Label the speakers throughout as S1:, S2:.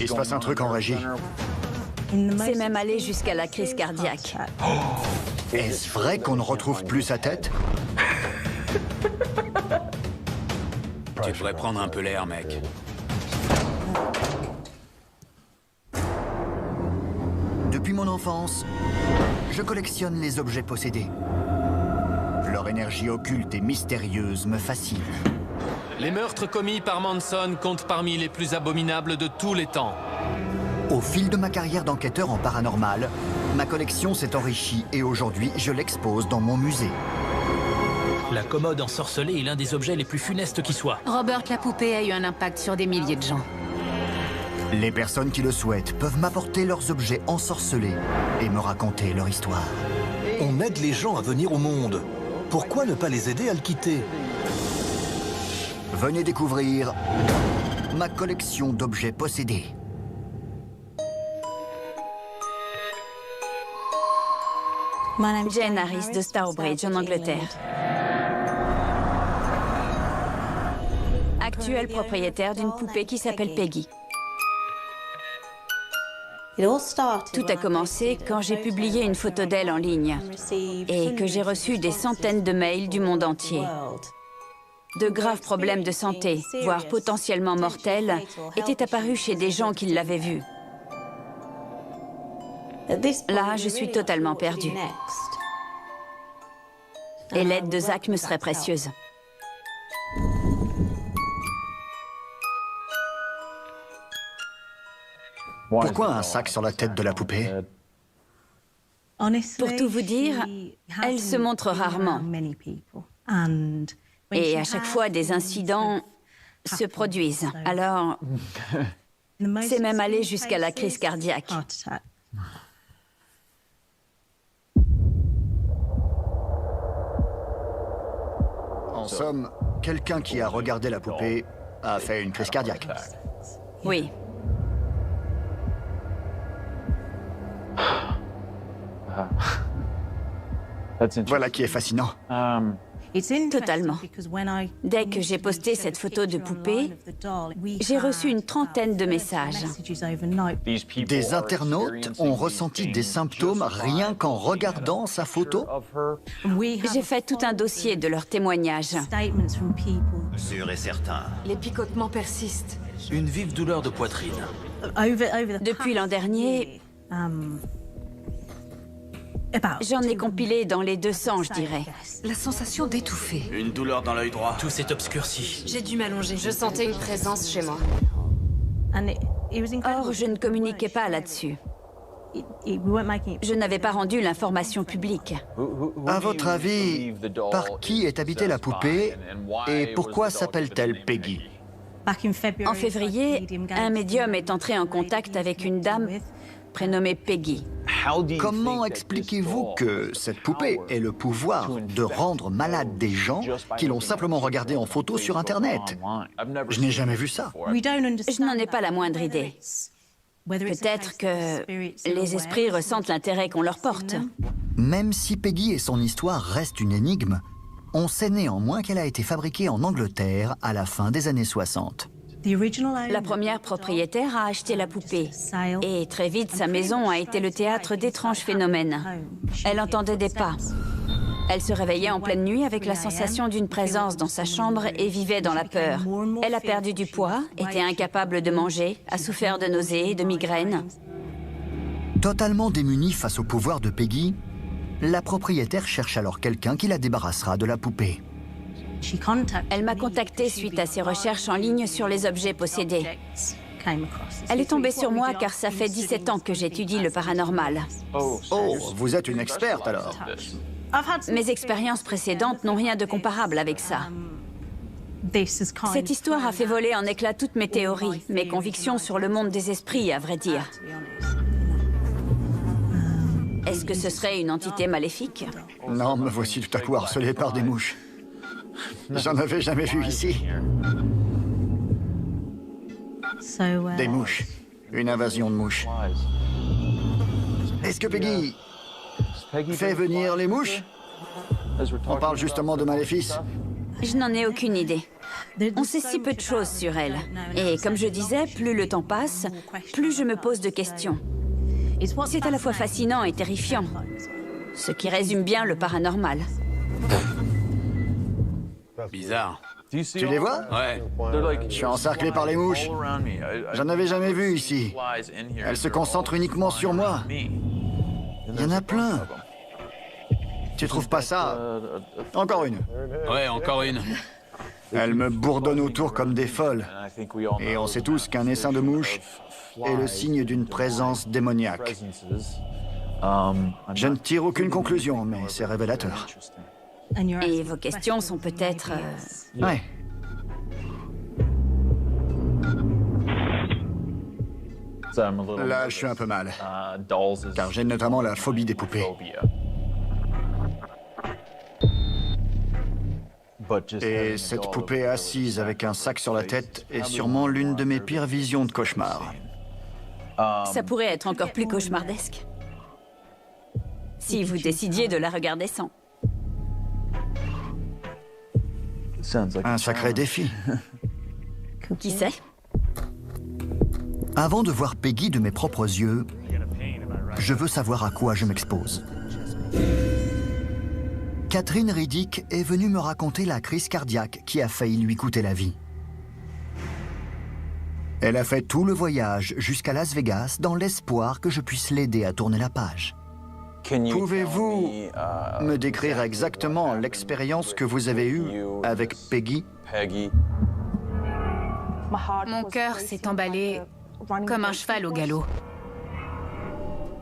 S1: Il se passe un truc en régie.
S2: C'est même allé jusqu'à la crise cardiaque.
S1: Est-ce vrai qu'on ne retrouve plus sa tête?
S3: Tu devrais prendre un peu l'air, mec.
S1: Depuis mon enfance, je collectionne les objets possédés. Leur énergie occulte et mystérieuse me fascine.
S4: Les meurtres commis par Manson comptent parmi les plus abominables de tous les temps.
S1: Au fil de ma carrière d'enquêteur en paranormal, ma collection s'est enrichie et aujourd'hui, je l'expose dans mon musée.
S5: La commode ensorcelée est l'un des objets les plus funestes qui soit.
S6: Robert la poupée a eu un impact sur des milliers de gens.
S1: Les personnes qui le souhaitent peuvent m'apporter leurs objets ensorcelés et me raconter leur histoire.
S7: On aide les gens à venir au monde. Pourquoi ne pas les aider à le quitter?
S1: Venez découvrir ma collection d'objets possédés.
S2: Jane Harris de Stourbridge en Angleterre. Actuelle propriétaire d'une poupée qui s'appelle Peggy. Tout a commencé quand j'ai publié une photo d'elle en ligne et que j'ai reçu des centaines de mails du monde entier. De graves problèmes de santé, voire potentiellement mortels, étaient apparus chez des gens qui l'avaient vue. Là, je suis totalement perdue. Et l'aide de Zach me serait précieuse.
S1: Pourquoi un sac sur la tête de la poupée?
S2: Pour tout vous dire, elle se montre rarement. Et à chaque fois, des incidents se produisent. Alors, c'est même allé jusqu'à la crise cardiaque.
S1: En somme, quelqu'un qui a regardé la poupée a fait une crise cardiaque.
S2: Oui.
S1: Voilà qui est fascinant.
S2: Totalement. Dès que j'ai posté cette photo de poupée, j'ai reçu une trentaine de messages.
S1: Des internautes ont ressenti des symptômes rien qu'en regardant sa photo?
S2: J'ai fait tout un dossier de leurs témoignages.
S3: Sûr et certain.
S6: Les picotements persistent.
S5: Une vive douleur de poitrine.
S2: Depuis l'an dernier, j'en ai compilé dans les 200, je dirais.
S6: La sensation d'étouffer.
S3: Une douleur dans l'œil droit.
S5: Tout s'est obscurci.
S6: J'ai dû m'allonger. Je sentais une présence chez moi.
S2: Or, je ne communiquais pas là-dessus. Je n'avais pas rendu l'information publique.
S1: À votre avis, par qui est habitée la poupée et pourquoi s'appelle-t-elle Peggy?
S2: En février, un médium est entré en contact avec une dame prénommée Peggy.
S1: Comment expliquez-vous que cette poupée ait le pouvoir de rendre malades des gens qui l'ont simplement regardée en photo sur Internet? Je n'ai jamais vu ça.
S2: Je n'en ai pas la moindre idée. Peut-être que les esprits ressentent l'intérêt qu'on leur porte.
S1: Même si Peggy et son histoire restent une énigme, on sait néanmoins qu'elle a été fabriquée en Angleterre à la fin des années 60.
S2: La première propriétaire a acheté la poupée. Et très vite, sa maison a été le théâtre d'étranges phénomènes. Elle entendait des pas. Elle se réveillait en pleine nuit avec la sensation d'une présence dans sa chambre et vivait dans la peur. Elle a perdu du poids, était incapable de manger, a souffert de nausées et de migraines.
S1: Totalement démunie face au pouvoir de Peggy, la propriétaire cherche alors quelqu'un qui la débarrassera de la poupée.
S2: Elle m'a contactée suite à ses recherches en ligne sur les objets possédés. Elle est tombée sur moi car ça fait 17 ans que j'étude le paranormal.
S1: Oh, vous êtes une experte alors?
S2: Mes expériences précédentes n'ont rien de comparable avec ça. Cette histoire a fait voler en éclats toutes mes théories, mes convictions sur le monde des esprits, à vrai dire. Est-ce que ce serait une entité maléfique?
S1: Non, me voici tout à coup harcelé par des mouches. J'en avais jamais vu ici. Des mouches. Une invasion de mouches. Est-ce que Peggy fait venir les mouches? On parle justement de maléfices.
S2: Je n'en ai aucune idée. On sait si peu de choses sur elle. Et comme je disais, plus le temps passe, plus je me pose de questions. C'est à la fois fascinant et terrifiant, ce qui résume bien le paranormal.
S3: Bizarre.
S1: Tu les vois?
S3: Ouais.
S1: Je suis encerclé par les mouches. J'en avais jamais vu ici. Elles se concentrent uniquement sur moi. Il y en a plein. Tu trouves pas ça? Encore une.
S3: Ouais, encore une.
S1: Elles me bourdonnent autour comme des folles. Et on sait tous qu'un essaim de mouches est le signe d'une présence démoniaque. Je ne tire aucune conclusion, mais c'est révélateur.
S2: Et vos questions sont peut-être...
S1: Ouais. Là, je suis un peu mal, car j'ai notamment la phobie des poupées. Et cette poupée assise avec un sac sur la tête est sûrement l'une de mes pires visions de cauchemar.
S2: Ça pourrait être encore plus cauchemardesque. Si vous décidiez de la regarder sans.
S1: Un sacré défi.
S2: Qui sait?
S1: Avant de voir Peggy de mes propres yeux, je veux savoir à quoi je m'expose. Catherine Riddick est venue me raconter la crise cardiaque qui a failli lui coûter la vie. Elle a fait tout le voyage jusqu'à Las Vegas dans l'espoir que je puisse l'aider à tourner la page. Pouvez-vous me décrire exactement l'expérience que vous avez eue avec Peggy?
S6: Mon cœur s'est emballé comme un cheval au galop.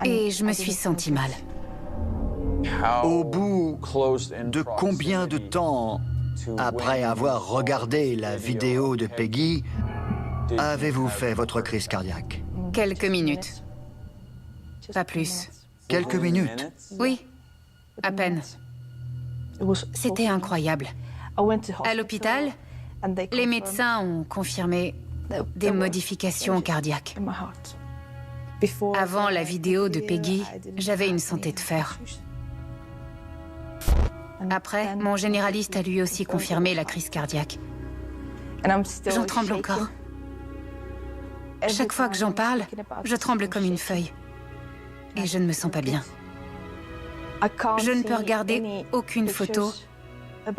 S6: Et je me suis sentie mal.
S1: Au bout de combien de temps, après avoir regardé la vidéo de Peggy, avez-vous fait votre crise cardiaque?
S6: Quelques minutes. Pas plus.
S1: Quelques minutes.
S6: Oui, à peine. C'était incroyable. À l'hôpital, les médecins ont confirmé des modifications cardiaques. Avant la vidéo de Peggy, j'avais une santé de fer. Après, mon généraliste a lui aussi confirmé la crise cardiaque. J'en tremble encore. Chaque fois que j'en parle, je tremble comme une feuille. Et je ne me sens pas bien. Je ne peux regarder aucune photo,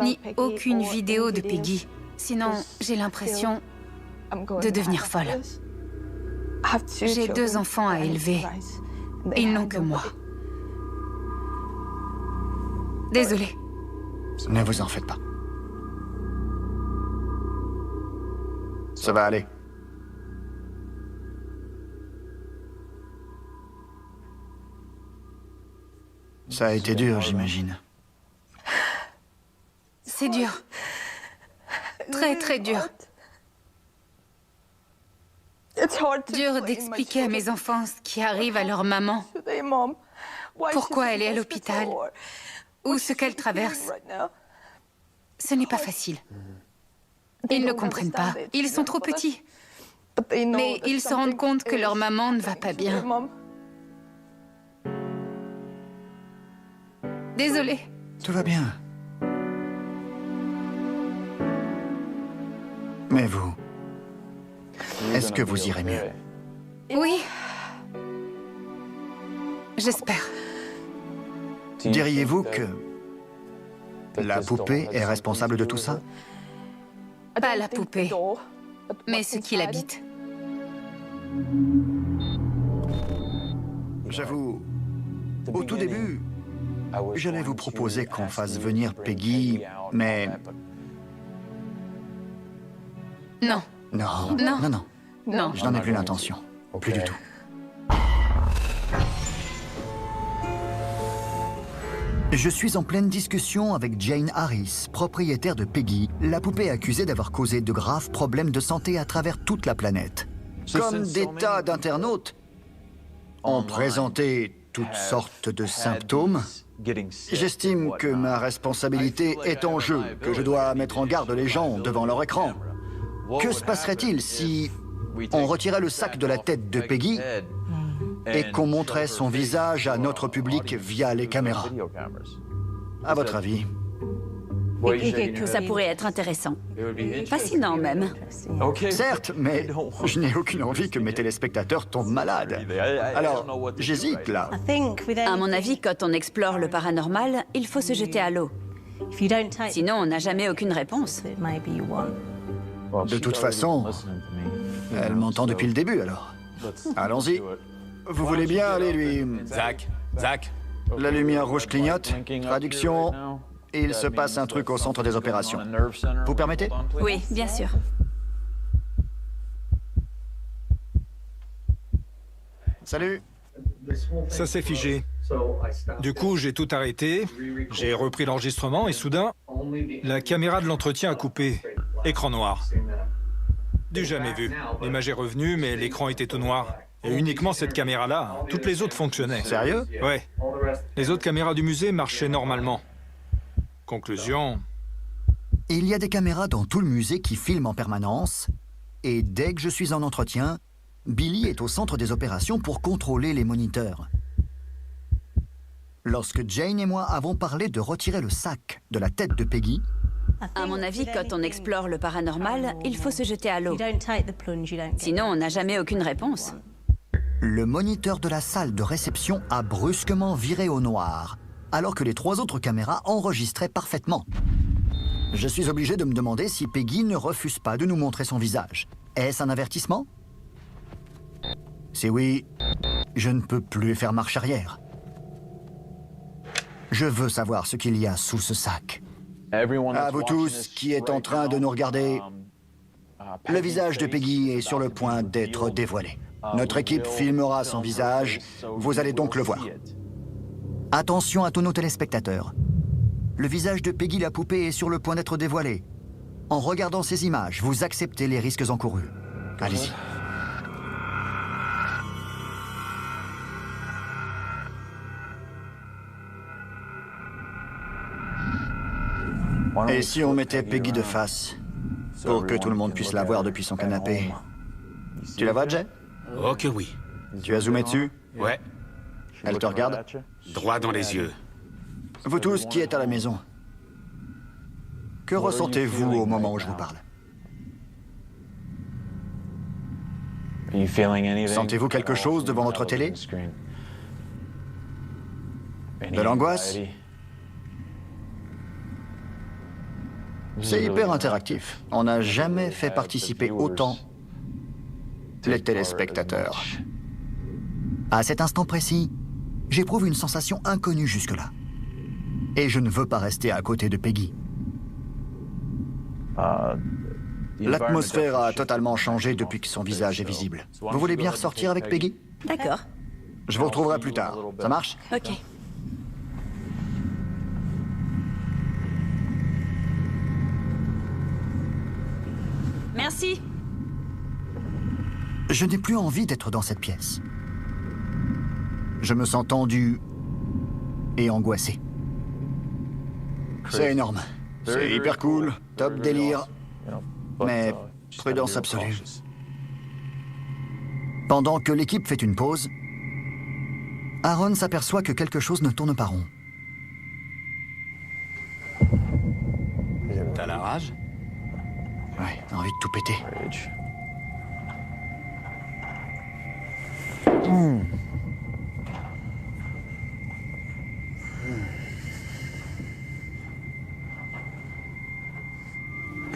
S6: ni aucune vidéo de Peggy. Sinon, j'ai l'impression de devenir folle. J'ai 2 enfants à élever. Ils n'ont que moi. Désolée.
S1: Ne vous en faites pas. Ça va aller. Ça a été dur, j'imagine.
S6: C'est dur. Très, très dur. Dur d'expliquer à mes enfants ce qui arrive à leur maman. Pourquoi elle est à l'hôpital. Ou ce qu'elle traverse. Ce n'est pas facile. Ils ne comprennent pas. Ils sont trop petits. Mais ils se rendent compte que leur maman ne va pas bien. Désolée.
S1: Tout va bien. Mais vous, est-ce que vous irez mieux?
S6: Oui. J'espère.
S1: Diriez-vous que la poupée est responsable de tout ça?
S6: Pas la poupée, mais ce qui l'habite.
S1: J'avoue, au tout début, j'allais vous proposer qu'on fasse venir Peggy, mais...
S6: Non.
S1: Non,
S6: Non.
S1: non, non.
S6: Non.
S1: Je n'en ai plus l'intention. Plus du tout. Je suis en pleine discussion avec Jane Harris, propriétaire de Peggy, la poupée accusée d'avoir causé de graves problèmes de santé à travers toute la planète. Comme des tas d'internautes ont présenté toutes sortes de symptômes, j'estime que ma responsabilité est en jeu, que je dois mettre en garde les gens devant leur écran. Que se passerait-il si on retirait le sac de la tête de Peggy et qu'on montrait son visage à notre public via les caméras? À votre avis,
S2: Ça pourrait être intéressant. Fascinant même.
S1: Certes, mais je n'ai aucune envie que mes téléspectateurs tombent malades. Alors, j'hésite là.
S2: À mon avis, quand on explore le paranormal, il faut se jeter à l'eau. Sinon, on n'a jamais aucune réponse.
S1: De toute façon, elle m'entend depuis le début alors. Allons-y. Vous voulez bien aller lui...
S3: Zach,
S1: La lumière rouge clignote. Traduction, il se passe un truc au centre des opérations. Vous permettez?
S2: Oui, bien sûr.
S1: Salut.
S8: Ça s'est figé. Du coup, j'ai tout arrêté, j'ai repris l'enregistrement et soudain, la caméra de l'entretien a coupé. Écran noir. Du jamais vu. L'image est revenue, mais l'écran était tout noir. Et uniquement cette caméra-là, toutes les autres fonctionnaient.
S1: Sérieux?
S8: Ouais. Les autres caméras du musée marchaient normalement. Conclusion...
S1: Il y a des caméras dans tout le musée qui filment en permanence. Et dès que je suis en entretien, Billy est au centre des opérations pour contrôler les moniteurs. Lorsque Jane et moi avons parlé de retirer le sac de la tête de Peggy,
S2: À mon avis, quand on explore le paranormal, il faut se jeter à l'eau. Sinon, on n'a jamais aucune réponse.
S1: le moniteur de la salle de réception a brusquement viré au noir, alors que les 3 autres caméras enregistraient parfaitement. Je suis obligé de me demander si Peggy ne refuse pas de nous montrer son visage. Est-ce un avertissement? Si oui, je ne peux plus faire marche arrière. Je veux savoir ce qu'il y a sous ce sac. À vous tous qui êtes en train de nous regarder, le visage de Peggy est sur le point d'être dévoilé. Notre équipe filmera son visage, vous allez donc le voir. Attention à tous nos téléspectateurs. Le visage de Peggy la poupée est sur le point d'être dévoilé. En regardant ces images, vous acceptez les risques encourus. Allez-y. Et si on mettait Peggy de face, pour que tout le monde puisse la voir depuis son canapé? Tu la vois, Jay?
S3: Oh que oui.
S1: Tu as zoomé dessus?
S3: Ouais,
S1: Elle te regarde?
S3: droit dans les yeux.
S1: Vous tous qui êtes à la maison, que ressentez-vous au moment où je vous parle? Sentez-vous quelque chose devant votre télé? De l'angoisse? C'est hyper interactif. On n'a jamais fait participer autant les téléspectateurs. À cet instant précis, j'éprouve une sensation inconnue jusque-là. Et je ne veux pas rester à côté de Peggy. L'atmosphère a totalement changé depuis que son visage est visible. Vous voulez bien ressortir avec Peggy?
S2: D'accord.
S1: Je vous retrouverai plus tard. Ça marche?
S2: Ok. Merci.
S1: Je n'ai plus envie d'être dans cette pièce. Je me sens tendu et angoissé. C'est énorme. C'est hyper cool, top délire, mais prudence absolue. Pendant que l'équipe fait une pause, Aaron s'aperçoit que quelque chose ne tourne pas rond.
S3: T'as la rage?
S1: Ouais, envie de tout péter.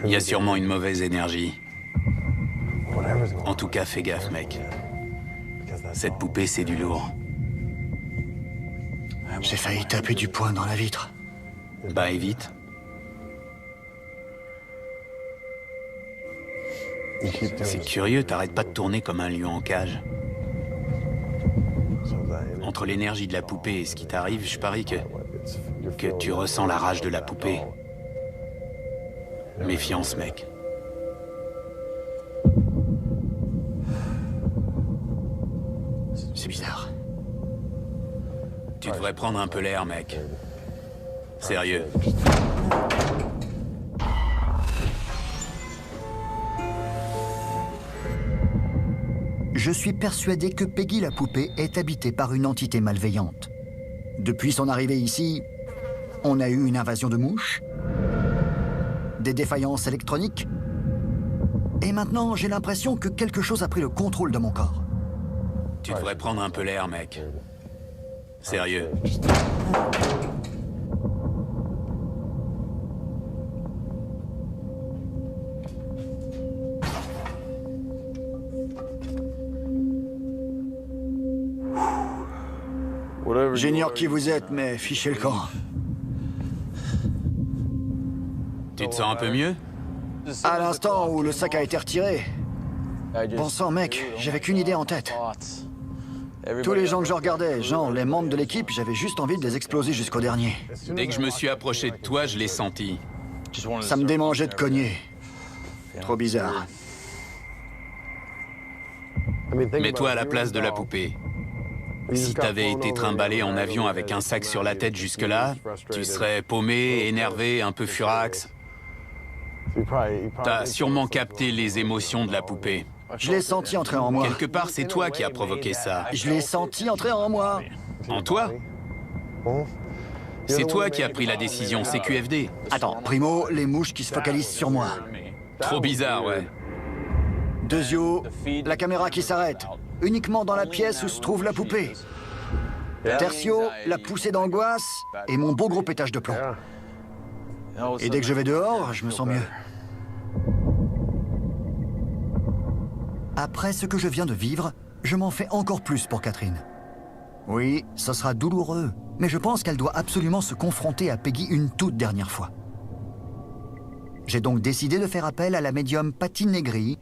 S3: Il y a sûrement une mauvaise énergie. En tout cas, fais gaffe, mec. Cette poupée, c'est du lourd.
S1: J'ai failli taper du poing dans la vitre.
S3: Bah, évite. C'est curieux, t'arrêtes pas de tourner comme un lion en cage. Entre l'énergie de la poupée et ce qui t'arrive, je parie que tu ressens la rage de la poupée. Méfiance, mec.
S1: C'est bizarre.
S3: Tu devrais prendre un peu l'air, mec. Sérieux.
S1: Je suis persuadé que Peggy la poupée est habitée par une entité malveillante. Depuis son arrivée ici, on a eu une invasion de mouches, des défaillances électroniques. Et maintenant, j'ai l'impression que quelque chose a pris le contrôle de mon corps.
S3: Tu devrais prendre un peu l'air, mec. Sérieux.
S1: J'ignore qui vous êtes, mais fichez le camp.
S3: Tu te sens un peu mieux?
S1: À l'instant où le sac a été retiré. Bon sang, mec, j'avais qu'une idée en tête. Tous les gens que je regardais, genre les membres de l'équipe, j'avais juste envie de les exploser jusqu'au dernier.
S3: Dès que je me suis approché de toi, je l'ai senti.
S1: Ça me démangeait de cogner. Trop bizarre.
S3: Mets-toi à la place de la poupée. Si t'avais été trimballé en avion avec un sac sur la tête jusque-là, tu serais paumé, énervé, un peu furax. T'as sûrement capté les émotions de la poupée.
S1: Je l'ai senti entrer en moi.
S3: Quelque part, c'est toi qui as provoqué ça.
S1: Je l'ai senti entrer en moi.
S3: En toi? C'est toi qui as pris la décision CQFD.
S1: Attends, primo, les mouches qui se focalisent sur moi.
S3: Trop bizarre, ouais.
S1: Deuxio, la caméra qui s'arrête, uniquement dans la pièce où se trouve la poupée. Tertio, la poussée d'angoisse et mon beau gros pétage de plomb. Et dès que je vais dehors, je me sens mieux. Après ce que je viens de vivre, je m'en fais encore plus pour Catherine. Oui, ce sera douloureux, mais je pense qu'elle doit absolument se confronter à Peggy une toute dernière fois. J'ai donc décidé de faire appel à la médium Patti Negri,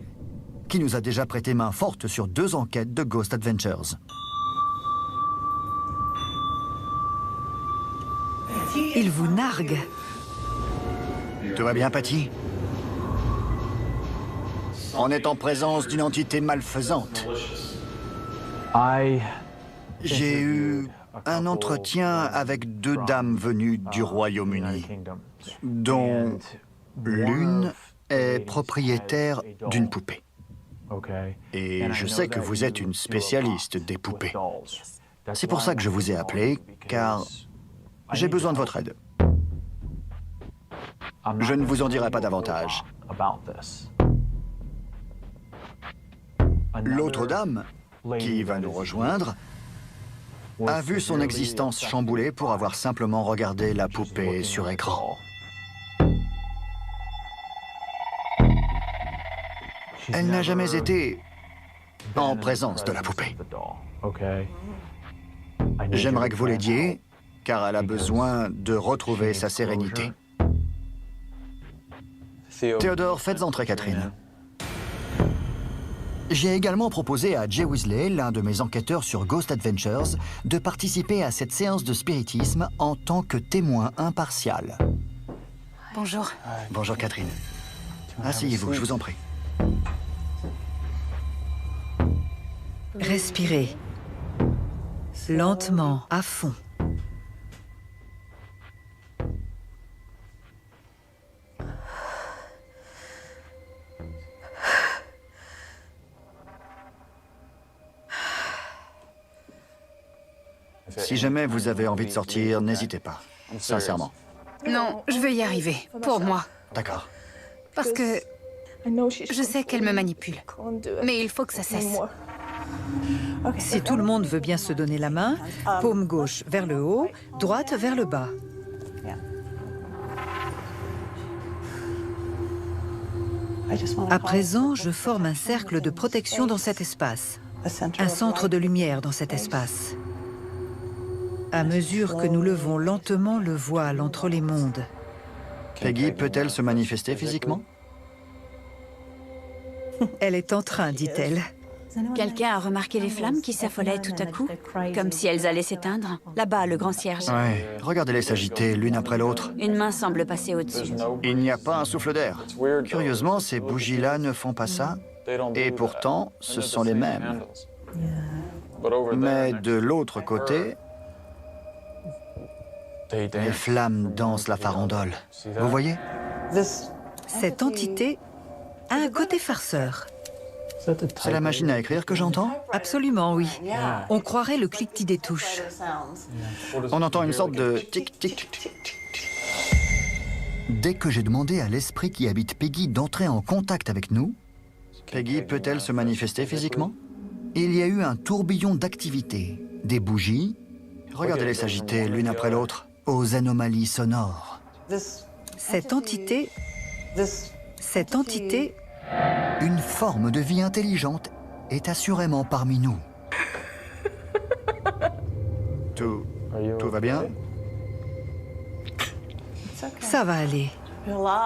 S1: qui nous a déjà prêté main forte sur 2 enquêtes de Ghost Adventures.
S9: Il vous nargue.
S1: Tout va bien, Patti? On est en présence d'une entité malfaisante. J'ai eu un entretien avec 2 dames venues du Royaume-Uni, dont l'une est propriétaire d'une poupée. Et je sais que vous êtes une spécialiste des poupées. C'est pour ça que je vous ai appelé, car j'ai besoin de votre aide. Je ne vous en dirai pas davantage. L'autre dame, qui va nous rejoindre, a vu son existence chamboulée pour avoir simplement regardé la poupée sur écran. Elle n'a jamais été en présence de la poupée. J'aimerais que vous l'aidiez, car elle a besoin de retrouver sa sérénité. Théodore, faites entrer Catherine. J'ai également proposé à Jay Weasley, l'un de mes enquêteurs sur Ghost Adventures, de participer à cette séance de spiritisme en tant que témoin impartial.
S6: Bonjour.
S1: Bonjour Catherine. Asseyez-vous, je vous en prie.
S9: Respirez. Lentement, à fond.
S1: Si jamais vous avez envie de sortir, n'hésitez pas. Sincèrement.
S6: Non, je veux y arriver. Pour moi.
S1: D'accord.
S6: Parce que je sais qu'elle me manipule. Mais il faut que ça cesse.
S9: Si tout le monde veut bien se donner la main, paume gauche vers le haut, droite vers le bas. À présent, je forme un cercle de protection dans cet espace. Un centre de lumière dans cet espace. À mesure que nous levons lentement le voile entre les mondes.
S1: Peggy peut-elle se manifester physiquement?
S9: Elle est en train, dit-elle.
S2: Quelqu'un a remarqué les flammes qui s'affolaient tout à coup, comme si elles allaient s'éteindre? Là-bas, le grand cierge.
S1: Ouais, regardez-les s'agiter l'une après l'autre.
S2: Une main semble passer au-dessus.
S1: Il n'y a pas un souffle d'air. Curieusement, ces bougies-là ne font pas ça, et pourtant, ce sont les mêmes. Mais de l'autre côté, les flammes dansent la farandole. Vous voyez?
S9: Cette entité a un côté farceur.
S1: C'est la machine à écrire que j'entends?
S9: Absolument, oui. On croirait le cliquetis des touches.
S1: On entend une sorte de tic-tic. Dès que j'ai demandé à l'esprit qui habite Peggy d'entrer en contact avec nous, Peggy peut-elle se manifester physiquement? Il y a eu un tourbillon d'activité, des bougies, regardez-les s'agiter l'une après l'autre, aux anomalies sonores.
S9: Cette entité...
S1: Une forme de vie intelligente est assurément parmi nous. Tout va bien?
S9: Ça va aller.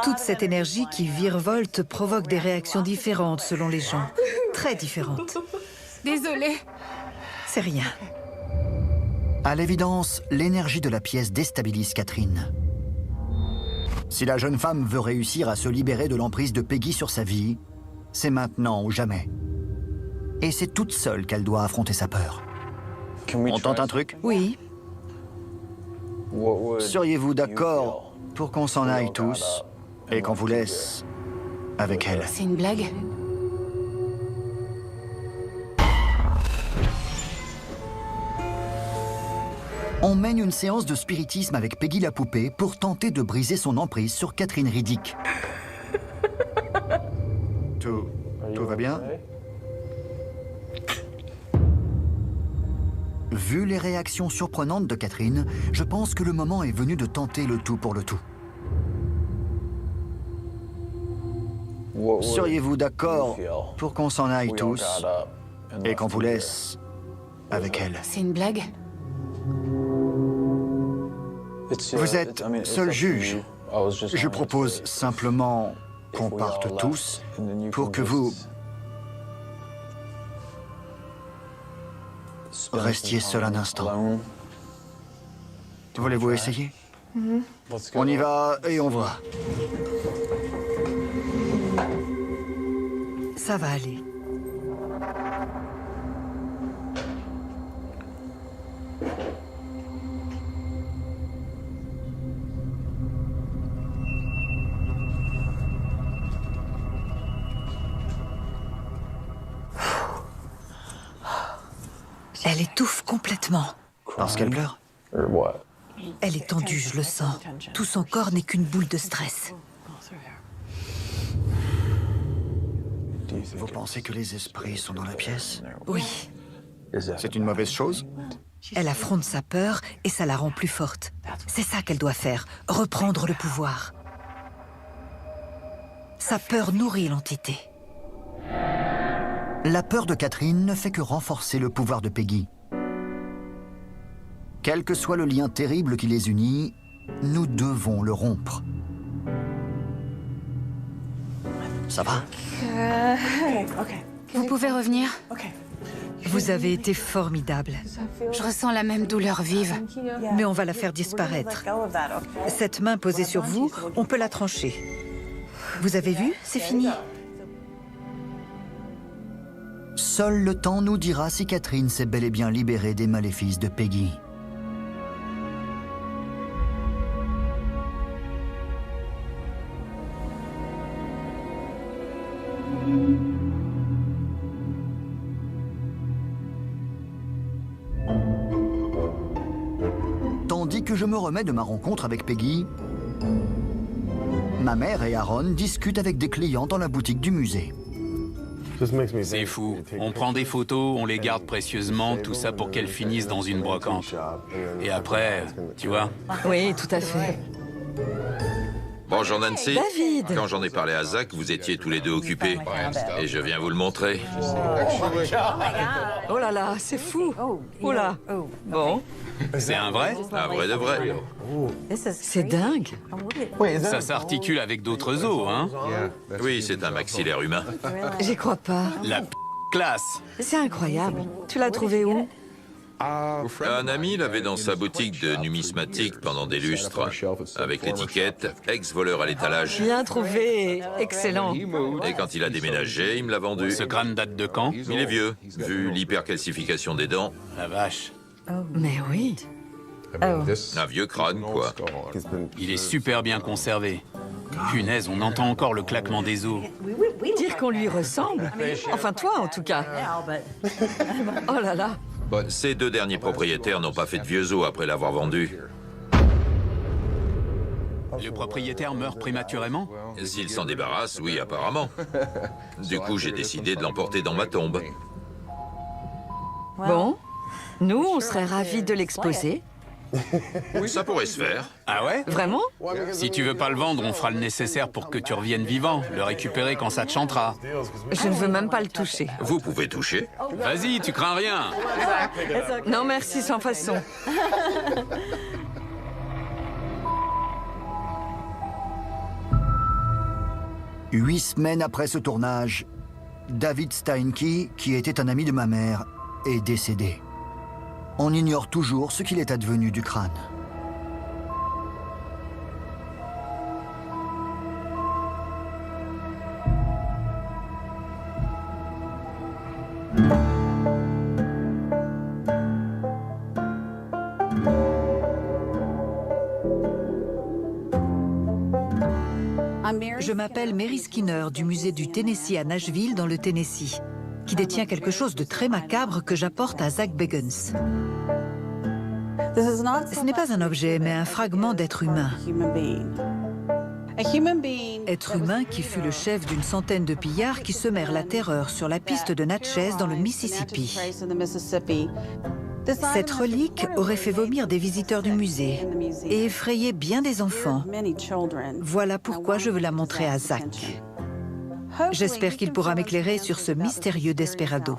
S9: Toute cette énergie qui virevolte provoque des réactions différentes selon les gens. Très différentes.
S6: Désolée.
S9: C'est rien.
S1: À l'évidence, l'énergie de la pièce déstabilise Catherine. Si la jeune femme veut réussir à se libérer de l'emprise de Peggy sur sa vie, c'est maintenant ou jamais. Et c'est toute seule qu'elle doit affronter sa peur. On tente un truc?
S9: Oui.
S1: Seriez-vous d'accord pour qu'on s'en aille tous et qu'on vous laisse avec elle?
S6: C'est une blague?
S1: On mène une séance de spiritisme avec Peggy la poupée pour tenter de briser son emprise sur Catherine Riddick. Tout va bien? Vu les réactions surprenantes de Catherine, je pense que le moment est venu de tenter le tout pour le tout. Seriez-vous d'accord pour qu'on s'en aille tous et qu'on vous laisse avec elle?
S6: C'est une blague?
S1: Vous êtes seul juge. Je propose simplement qu'on parte tous pour que vous restiez seul un instant. Voulez-vous essayer? On y va et on voit.
S9: Ça va aller. Elle étouffe complètement.
S1: Parce qu'elle pleure?
S9: Elle est tendue, je le sens. Tout son corps n'est qu'une boule de stress.
S1: Vous pensez que les esprits sont dans la pièce?
S9: Oui.
S1: C'est une mauvaise chose?
S9: Elle affronte sa peur et ça la rend plus forte. C'est ça qu'elle doit faire, reprendre le pouvoir. Sa peur nourrit l'entité.
S1: La peur de Catherine ne fait que renforcer le pouvoir de Peggy. Quel que soit le lien terrible qui les unit, nous devons le rompre. Ça va?
S6: Vous pouvez revenir?
S9: Vous avez été formidable.
S6: Je ressens la même douleur vive.
S9: Mais on va la faire disparaître. Cette main posée sur vous, on peut la trancher. Vous avez vu? C'est fini.
S1: Seul le temps nous dira si Catherine s'est bel et bien libérée des maléfices de Peggy. Tandis que je me remets de ma rencontre avec Peggy, ma mère et Aaron discutent avec des clients dans la boutique du musée.
S3: C'est fou. On prend des photos, on les garde précieusement, tout ça pour qu'elles finissent dans une brocante. Et après, tu vois?
S10: Oui, tout à fait.
S11: Bonjour Nancy.
S10: David.
S11: Quand j'en ai parlé à Zach, vous étiez tous les deux occupés. Et je viens vous le montrer.
S10: Oh là là, c'est fou. Oh là. Bon.
S3: C'est un vrai?
S11: Un vrai de vrai.
S10: C'est dingue.
S3: Ça s'articule avec d'autres os, hein?
S11: Oui, c'est un maxillaire humain.
S10: J'y crois pas.
S3: La classe.
S10: C'est incroyable. Tu l'as trouvé où?
S11: Un ami l'avait dans sa boutique de numismatique pendant des lustres, avec l'étiquette « ex-voleur à l'étalage ».
S10: Bien trouvé. Excellent.
S11: Et quand il a déménagé, il me l'a vendu.
S3: Ce crâne date de quand?
S11: Il est vieux, vu l'hypercalcification des dents.
S3: La vache.
S10: Mais oui.
S11: Un vieux crâne, quoi.
S3: Il est super bien conservé. Punaise, on entend encore le claquement des os.
S10: Dire qu'on lui ressemble. Enfin, toi, en tout cas. Oh là là.
S11: Ces deux derniers propriétaires n'ont pas fait de vieux os après l'avoir vendu.
S3: Le propriétaire meurt prématurément?
S11: S'il s'en débarrasse, oui, apparemment. Du coup, j'ai décidé de l'emporter dans ma tombe.
S10: Bon, nous, on serait ravis de l'exposer.
S11: Ça pourrait se faire.
S3: Ah ouais?
S10: Vraiment?
S3: Si tu veux pas le vendre, on fera le nécessaire pour que tu reviennes vivant. Le récupérer quand ça te chantera.
S10: Je ne veux même pas le toucher.
S11: Vous pouvez toucher.
S3: Vas-y, tu crains rien.
S10: Non, merci, sans façon.
S1: 8 semaines après ce tournage, David Steinke, qui était un ami de ma mère, est décédé. On ignore toujours ce qu'il est advenu du crâne.
S9: Je m'appelle Mary Skinner du musée du Tennessee à Nashville, dans le Tennessee, qui détient quelque chose de très macabre que j'apporte à Zach Bagans. Ce n'est pas un objet, mais un fragment d'être humain. Être humain qui fut le chef d'une centaine de pillards qui semèrent la terreur sur la piste de Natchez dans le Mississippi. Cette relique aurait fait vomir des visiteurs du musée et effrayé bien des enfants. Voilà pourquoi je veux la montrer à Zach. J'espère qu'il pourra m'éclairer sur ce mystérieux desperado.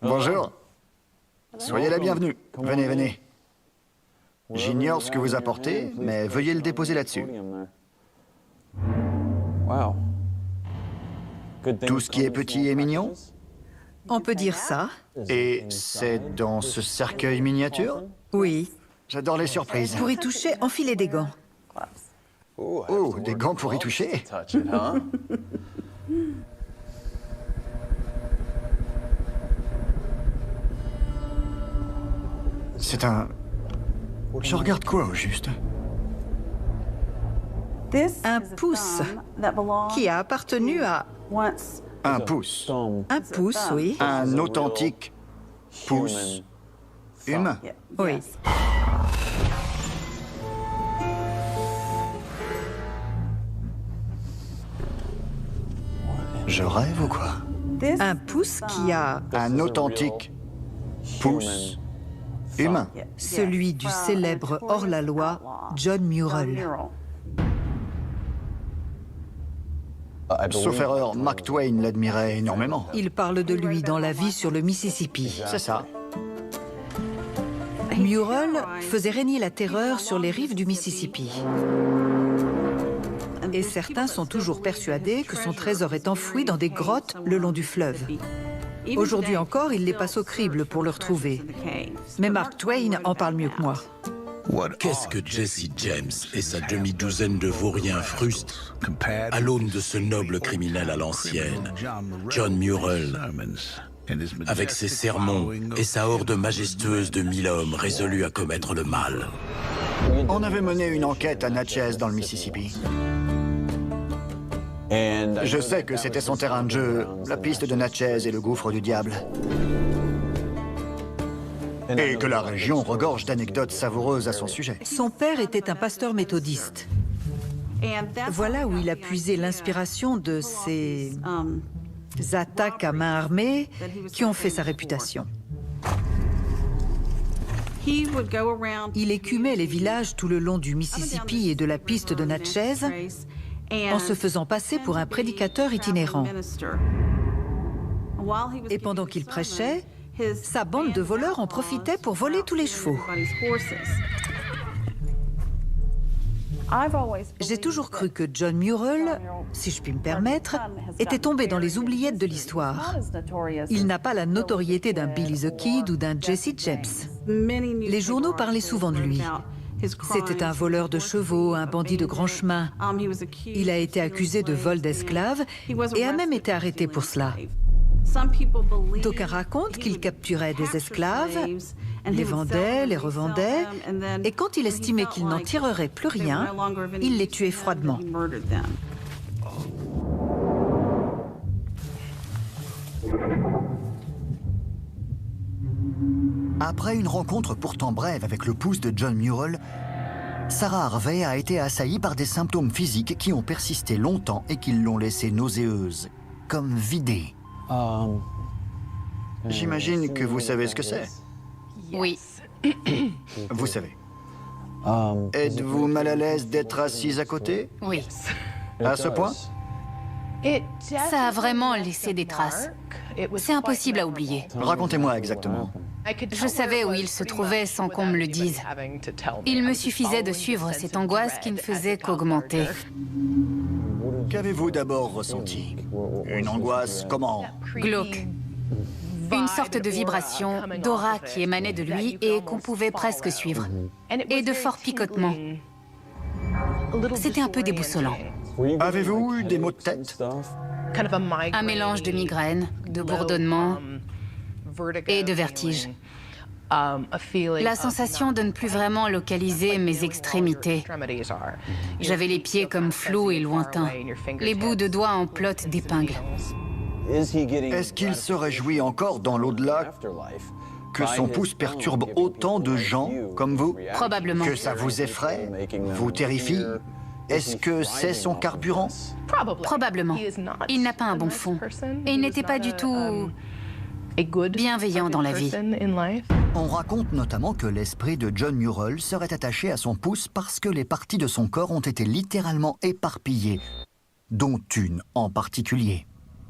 S1: Bonjour. Soyez la bienvenue. Venez, venez. J'ignore ce que vous apportez, mais veuillez le déposer là-dessus. Tout ce qui est petit et mignon?
S9: On peut dire ça.
S1: Et c'est dans ce cercueil miniature?
S9: Oui.
S1: J'adore les surprises.
S9: Pour y toucher, enfilez des gants.
S1: Oh, des gants pour y toucher? C'est un... Je regarde quoi, au juste?
S9: Un pouce qui a appartenu à...
S1: Un pouce.
S9: Un pouce, oui.
S1: Un authentique pouce humain.
S9: Oui.
S1: Je rêve ou quoi?
S9: Un pouce qui a...
S1: Un authentique pouce humain.
S9: Celui du célèbre hors-la-loi John Murrell.
S1: Sauf erreur, Mark Twain l'admirait énormément.
S9: Il parle de lui dans La vie sur le Mississippi.
S1: C'est ça.
S9: Murrell faisait régner la terreur sur les rives du Mississippi. Et certains sont toujours persuadés que son trésor est enfoui dans des grottes le long du fleuve. Aujourd'hui encore, il les passe au crible pour le retrouver. Mais Mark Twain en parle mieux que moi.
S12: Qu'est-ce que Jesse James et sa demi-douzaine de vauriens frustent à l'aune de ce noble criminel à l'ancienne, John Murrell, avec ses sermons et sa horde majestueuse de 1000 hommes résolus à commettre le mal?
S1: On avait mené une enquête à Natchez, dans le Mississippi. Je sais que c'était son terrain de jeu, la piste de Natchez et le gouffre du diable. Et que la région regorge d'anecdotes savoureuses à son sujet.
S9: Son père était un pasteur méthodiste. Voilà où il a puisé l'inspiration de ces attaques à main armée qui ont fait sa réputation. Il écumait les villages tout le long du Mississippi et de la piste de Natchez en se faisant passer pour un prédicateur itinérant. Et pendant qu'il prêchait, sa bande de voleurs en profitait pour voler tous les chevaux. J'ai toujours cru que John Murrell, si je puis me permettre, était tombé dans les oubliettes de l'histoire. Il n'a pas la notoriété d'un Billy the Kid ou d'un Jesse James. Les journaux parlaient souvent de lui. C'était un voleur de chevaux, un bandit de grand chemin. Il a été accusé de vol d'esclaves et a même été arrêté pour cela. D'aucuns racontent qu'il capturait des esclaves, les vendait, les revendait, et quand il estimait qu'il n'en tirerait plus rien, il les tuait froidement.
S1: Après une rencontre pourtant brève avec le pouce de John Murrell, Sarah Harvey a été assaillie par des symptômes physiques qui ont persisté longtemps et qui l'ont laissée nauséeuse, comme vidée. J'imagine que vous savez ce que c'est.
S6: Oui.
S1: Vous savez. Êtes-vous mal à l'aise d'être assise à côté?
S6: Oui.
S1: À ce point?
S6: Ça a vraiment laissé des traces. C'est impossible à oublier.
S1: Racontez-moi exactement.
S6: Je savais où il se trouvait sans qu'on me le dise. Il me suffisait de suivre cette angoisse qui ne faisait qu'augmenter.
S1: Qu'avez-vous d'abord ressenti? Une angoisse comment?
S6: Glauque. Une sorte de vibration, d'aura qui émanait de lui et qu'on pouvait presque suivre. Et de forts picotements. C'était un peu déboussolant.
S1: Avez-vous eu des maux de tête?
S6: Un mélange de migraine, de bourdonnement et de vertige. La sensation de ne plus vraiment localiser mes extrémités. J'avais les pieds comme flous et lointains, les bouts de doigts en pelote d'épingle.
S1: Est-ce qu'il se réjouit encore dans l'au-delà que son pouce perturbe autant de gens comme vous?
S6: Probablement.
S1: Que ça vous effraie, vous terrifie? Est-ce que c'est son carburant?
S6: Probablement. Il n'a pas un bon fond. Et il n'était pas du tout bienveillant dans la vie.
S1: On raconte notamment que l'esprit de John Murrell serait attaché à son pouce parce que les parties de son corps ont été littéralement éparpillées, dont une en particulier.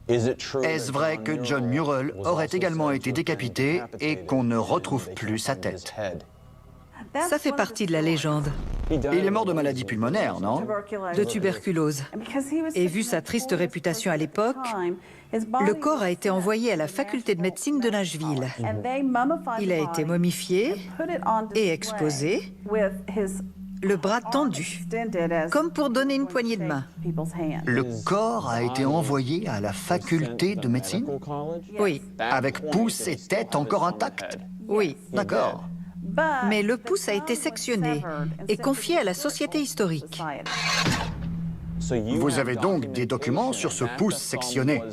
S1: Est-ce vrai que John Murrell aurait également été décapité et qu'on ne retrouve plus sa tête?
S9: Ça fait partie de la légende.
S1: Il est mort de maladie pulmonaire, non?
S9: De tuberculose. Et vu sa triste réputation à l'époque, le corps a été envoyé à la faculté de médecine de Nashville. Il a été momifié et exposé, le bras tendu, comme pour donner une poignée de main.
S1: Le corps a été envoyé à la faculté de médecine?
S9: Oui.
S1: Avec pouce et tête encore intacts?
S9: Oui.
S1: D'accord.
S9: Mais le pouce a été sectionné et confié à la Société historique.
S1: Vous avez donc des documents sur ce pouce sectionné?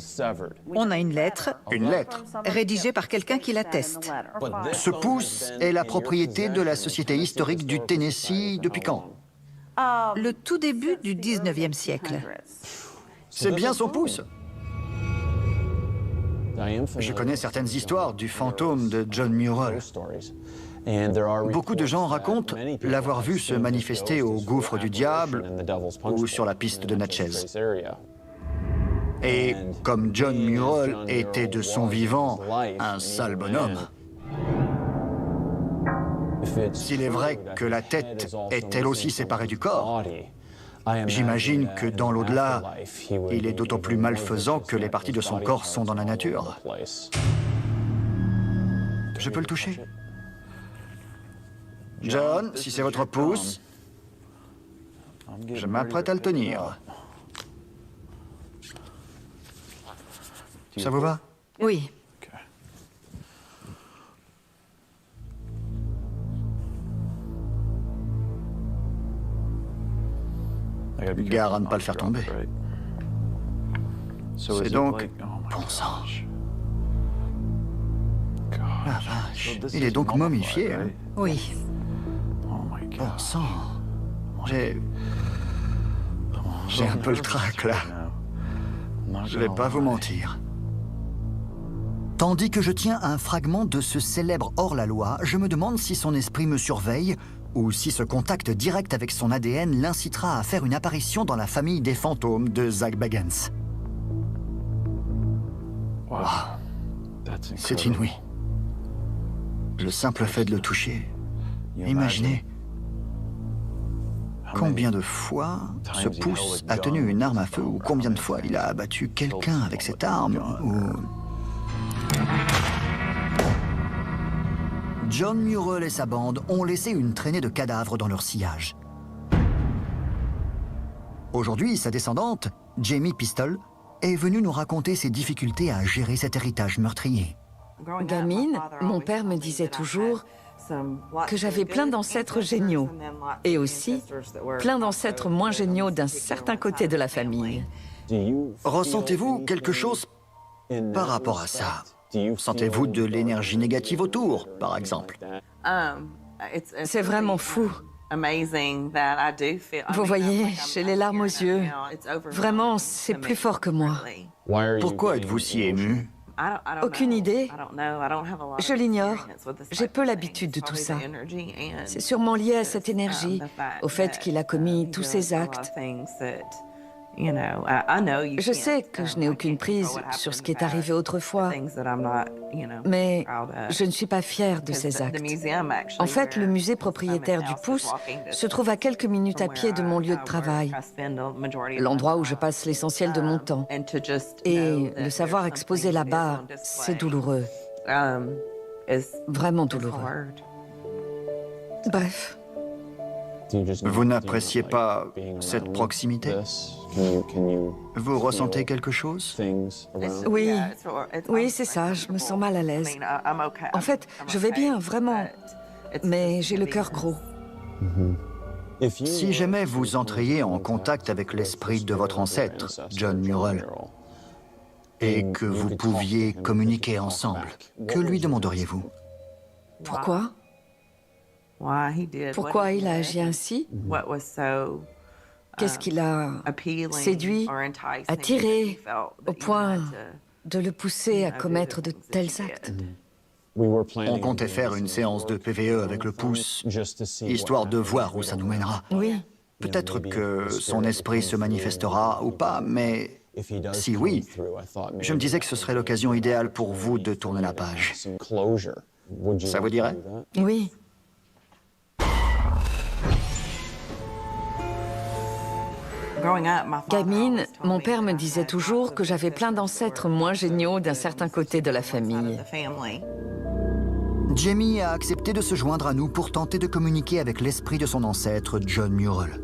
S9: On a une lettre.
S1: Une lettre?
S9: Rédigée par quelqu'un qui l'atteste.
S1: Ce pouce est la propriété de la Société historique du Tennessee depuis quand?
S9: Le tout début du 19e siècle.
S1: C'est bien son pouce? Je connais certaines histoires du fantôme de John Murrell. Beaucoup de gens racontent l'avoir vu se manifester au gouffre du diable ou sur la piste de Natchez. Et comme John Murrell était de son vivant un sale bonhomme, s'il est vrai que la tête est elle aussi séparée du corps, j'imagine que dans l'au-delà, il est d'autant plus malfaisant que les parties de son corps sont dans la nature. Je peux le toucher? John, si c'est votre pouce, je m'apprête à le tenir. Ça vous va?
S9: Oui.
S1: Gare à ne pas le faire tomber. C'est donc... Bon sang. La vache. Il est donc momifié, hein?
S9: Oui.
S1: Bon sang. J'ai un peu le trac, là. Je vais pas vous mentir. Tandis que je tiens un fragment de ce célèbre hors-la-loi, je me demande si son esprit me surveille ou si ce contact direct avec son ADN l'incitera à faire une apparition dans la famille des fantômes de Zak Bagans. Wow. C'est inouï. Le simple fait de le toucher. Imaginez combien de fois ce pouce a tenu une arme à feu ou combien de fois il a abattu quelqu'un avec cette arme ou... John Murrell et sa bande ont laissé une traînée de cadavres dans leur sillage. Aujourd'hui, sa descendante, Jamie Pistol, est venue nous raconter ses difficultés à gérer cet héritage meurtrier.
S10: Gamine, mon père me disait toujours que j'avais plein d'ancêtres géniaux et aussi plein d'ancêtres moins géniaux d'un certain côté de la famille.
S1: Ressentez-vous quelque chose par rapport à ça? Sentez-vous de l'énergie négative autour, par exemple?
S10: C'est vraiment fou. Vous voyez, j'ai les larmes aux yeux. Vraiment, c'est plus fort que moi.
S1: Pourquoi êtes-vous si ému?
S10: Aucune idée. Je l'ignore. J'ai peu l'habitude de tout ça. C'est sûrement lié à cette énergie, au fait qu'il a commis tous ces actes. Je sais que je n'ai aucune prise sur ce qui est arrivé autrefois, mais je ne suis pas fière de ces actes. En fait, le musée propriétaire du Pouce se trouve à quelques minutes à pied de mon lieu de travail, l'endroit où je passe l'essentiel de mon temps. Et le savoir exposé là-bas, c'est douloureux. Vraiment douloureux. Bref.
S1: Vous n'appréciez pas cette proximité? Vous ressentez quelque chose?
S10: Oui, oui, c'est ça, je me sens mal à l'aise. En fait, je vais bien, vraiment, mais j'ai le cœur gros.
S1: Si jamais vous entriez en contact avec l'esprit de votre ancêtre, John Murrell, et que vous pouviez communiquer ensemble, que lui demanderiez-vous?
S10: Pourquoi? Pourquoi il a agi ainsi? Qu'est-ce qui l'a séduit, attiré, au point de le pousser à commettre de tels actes?
S1: On comptait faire une séance de PVE avec le Pouce, histoire de voir où ça nous mènera.
S10: Oui.
S1: Peut-être que son esprit se manifestera ou pas, mais si oui, je me disais que ce serait l'occasion idéale pour vous de tourner la page. Ça vous dirait?
S10: Oui. Gamine, mon père me disait toujours que j'avais plein d'ancêtres moins géniaux d'un certain côté de la famille.
S1: Jamie a accepté de se joindre à nous pour tenter de communiquer avec l'esprit de son ancêtre, John Murrell.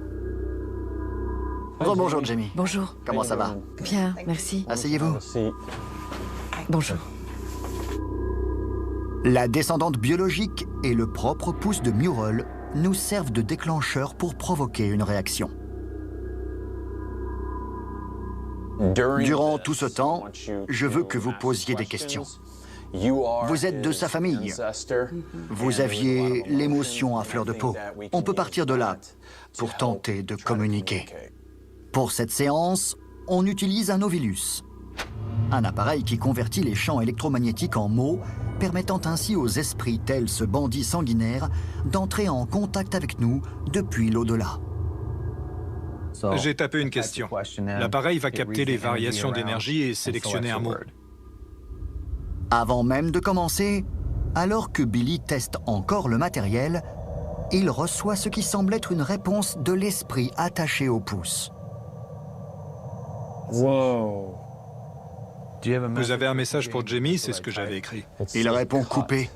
S1: Rebonjour, Jamie.
S10: Bonjour.
S1: Comment ça va?
S10: Bien, merci.
S1: Asseyez-vous.
S10: Bonjour.
S1: La descendante biologique et le propre pouce de Murrell nous servent de déclencheur pour provoquer une réaction. Durant tout ce temps, je veux que vous posiez des questions. Vous êtes de sa famille. Vous aviez l'émotion à fleur de peau. On peut partir de là pour tenter de communiquer. Pour cette séance, on utilise un Ovilus, un appareil qui convertit les champs électromagnétiques en mots, permettant ainsi aux esprits tels ce bandit sanguinaire d'entrer en contact avec nous depuis l'au-delà.
S8: J'ai tapé une question. L'appareil va capter les variations d'énergie et sélectionner un mot.
S1: Avant même de commencer, alors que Billy teste encore le matériel, il reçoit ce qui semble être une réponse de l'esprit attaché au pouce.
S8: Wow. Vous avez un message pour Jamie, c'est ce que j'avais écrit.
S1: Il répond coupé.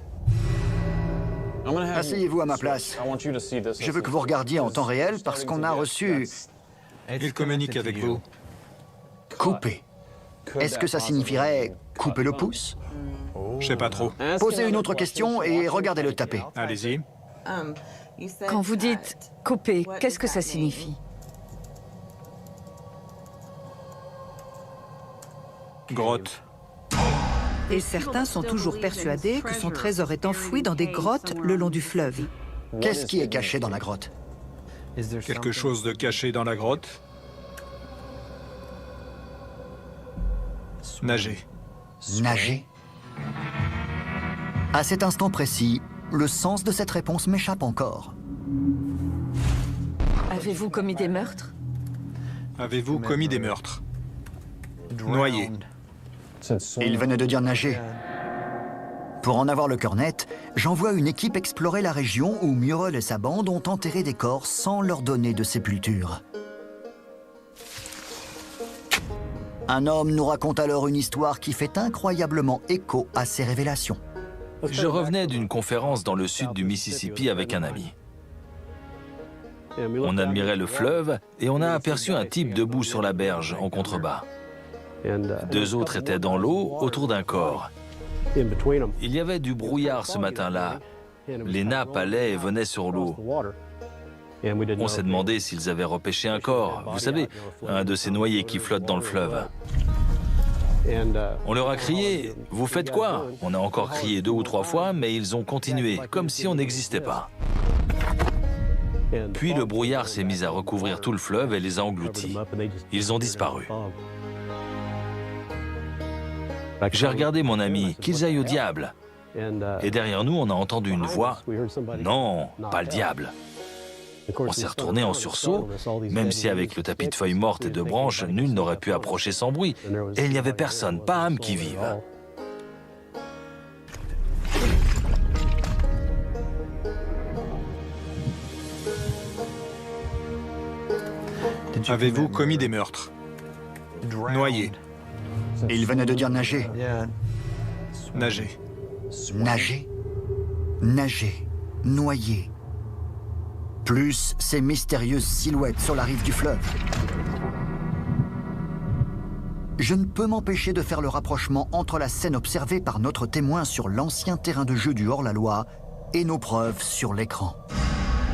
S1: Asseyez-vous à ma place. Je veux que vous regardiez en temps réel parce qu'on a reçu...
S8: Il communique avec vous.
S1: Coupé. Est-ce que ça signifierait couper le pouce?
S8: Je sais pas trop.
S1: Posez une autre question et regardez-le taper.
S8: Allez-y.
S10: Quand vous dites « couper », qu'est-ce que ça signifie?
S8: Grotte.
S9: Et certains sont toujours persuadés que son trésor est enfoui dans des grottes le long du fleuve.
S1: Qu'est-ce qui est caché dans la grotte?
S8: Quelque chose de caché dans la grotte? Nager.
S1: Nager? À cet instant précis, le sens de cette réponse m'échappe encore.
S10: Avez-vous commis des meurtres?
S8: Avez-vous commis des meurtres? Noyé.
S1: Il venait de dire nager. Pour en avoir le cœur net, j'envoie une équipe explorer la région où Murrell et sa bande ont enterré des corps sans leur donner de sépulture. Un homme nous raconte alors une histoire qui fait incroyablement écho à ses révélations.
S13: Je revenais d'une conférence dans le sud du Mississippi avec un ami. On admirait le fleuve et on a aperçu un type debout sur la berge en contrebas. Deux autres étaient dans l'eau autour d'un corps. Il y avait du brouillard ce matin-là. Les nappes allaient et venaient sur l'eau. On s'est demandé s'ils avaient repêché un corps. Vous savez, un de ces noyés qui flottent dans le fleuve. On leur a crié « Vous faites quoi ?» On a encore crié 2 ou 3 fois, mais ils ont continué, comme si on n'existait pas. Puis le brouillard s'est mis à recouvrir tout le fleuve et les a engloutis. Ils ont disparu. J'ai regardé mon ami, qu'ils aillent au diable. Et derrière nous, on a entendu une voix. Non, pas le diable. On s'est retourné en sursaut, même si avec le tapis de feuilles mortes et de branches, nul n'aurait pu approcher sans bruit. Et il n'y avait personne, pas âme qui vive.
S8: Avez-vous commis des meurtres? Noyé.
S1: Il venait de dire nager.
S8: Nager.
S1: Nager. Nager. Noyer. Plus ces mystérieuses silhouettes sur la rive du fleuve. Je ne peux m'empêcher de faire le rapprochement entre la scène observée par notre témoin sur l'ancien terrain de jeu du hors-la-loi et nos preuves sur l'écran.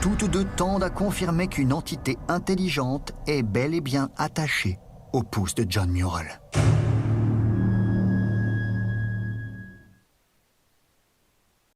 S1: Toutes deux tendent à confirmer qu'une entité intelligente est bel et bien attachée au pouce de John Murrell.